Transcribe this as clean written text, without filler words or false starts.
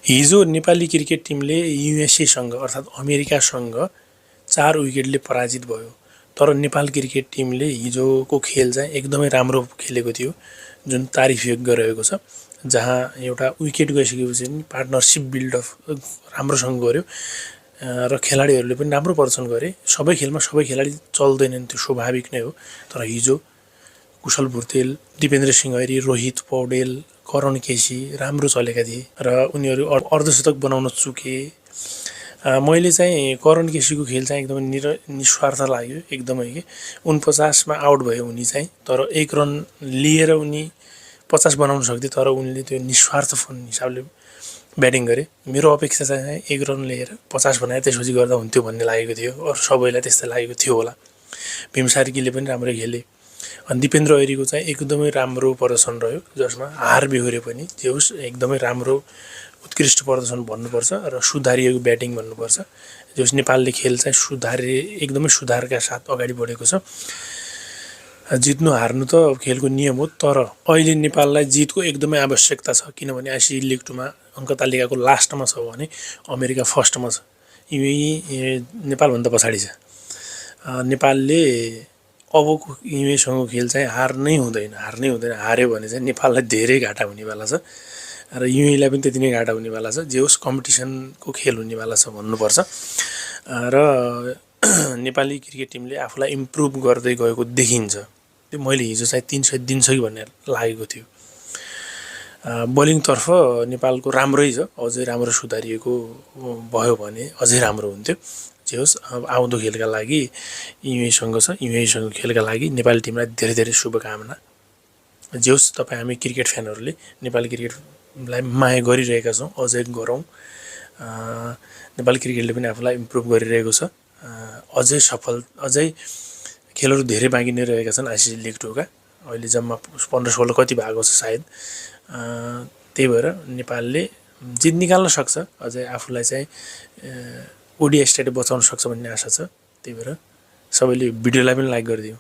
हिजो नेपाली क्रिकेट टिमले युएसएसँग अर्थात् अमेरिकासँग 4 विकेटले पराजित भयो। तर नेपाल क्रिकेट टिमले हिजोको खेल चाहिँ एकदमै राम्रो खेलेको थियो, जुन तारिफयोग्य रहेको छ। जहाँ एउटा विकेट गइसकेपछि पनि पार्टनरसिप बिल्डअप राम्रोसँग गर्यो र खेलाडीहरूले पनि राम्रो प्रदर्शन गरे। सबै खेलमा सबै खेलाडी चल्दैनन्, त्यो स्वाभाविक नै हो। तर हिजो कुशल भुर्तेल, दिपेन्द्र सिंह ऐरी, रोहित पौडेल, करण केसी राम्रो चलेका थिए र उनीहरू अर्धशतक बनाउन चुके। मैले चाहिँ करण केसीको खेल चाहिँ एकदमै निस्वार्थ लाग्यो, एकदमै के 49 मा आउट भयो उनी चाहिँ। तर 1 रन लिएर उनी 50 बनाउन सक्थे, तर उनले त्यो निस्वार्थपूर्ण हिसाबले ब्याटिङ गरे। मेरो अपेक्षा चाहिँ 1 रन लिएर 50 बनाए त्यसपछि गर्दा हुन्थ्यो भन्ने लागेको थियो, अरू सबैलाई त्यस्तै लागेको थियो होला। भीम सार्कीले पनि राम्रै खेले। अनि दिपेन्द्र ऐरीको चाहिँ एकदमै राम्रो प्रदर्शन रह्यो, जसमा हार बेहोरे पनि जे होस् एकदमै राम्रो उत्कृष्ट प्रदर्शन भन्नुपर्छ र सुधारिएको ब्याटिङ भन्नुपर्छ। जस नेपालले खेल चाहिँ एकदमै सुधारका साथ अगाडि बढेको छ। जित्नु हार्नु त खेलको नियम हो, तर अहिले नेपाललाई जितको एकदमै आवश्यकता छ। किनभने आइसिसी लिग 2 मा अङ्क तालिकाको लास्टमा छ भने अमेरिका फर्स्टमा छ, युएई नेपालभन्दा पछाडि छ। नेपालले अबको युएईसँग खेल चाहिँ हार्नै हुँदैन। हार्यो भने चाहिँ नेपाललाई धेरै घाटा हुनेवाला छ र युएईलाई पनि त्यति नै घाटा हुनेवाला छ। जे होस् कम्पिटिसनको खेल हुनेवाला छ भन्नुपर्छ। र नेपाली क्रिकेट टिमले आफूलाई इम्प्रुभ गर्दै गएको देखिन्छ। त्यो मैले हिजो चाहिँ 300 दिन्छ कि भन्ने लागेको थियो। बलिङतर्फ नेपालको राम्रै छ, अझै राम्रो सुधारिएको भयो भने अझै राम्रो हुन्थ्यो। जे होस् अब आउँदो खेलका लागि युएईसँग छ, युएईसँग खेलका लागि नेपाली टिमलाई धेरै धेरै शुभकामना। जे होस् तपाईँ हामी क्रिकेट फ्यानहरूले नेपाली क्रिकेटलाई माया गरिरहेका छौँ, अझै गरौँ। नेपाली क्रिकेटले पनि आफूलाई इम्प्रुभ गरिरहेको छ। अझै खेलहरू धेरै बाँकी नै रहेका छन् आइसिसी लिग 2 का। अहिले जम्मा 15-16 कति भएको छ सायद। त्यही भएर नेपालले जित निकाल्न सक्छ, अझै आफूलाई चाहिँ ओडिआई स्टेटस बचाउन सक्छ भन्ने आशा छ। त्यही भएर सबैले भिडियोलाई पनि लाइक गरिदियो।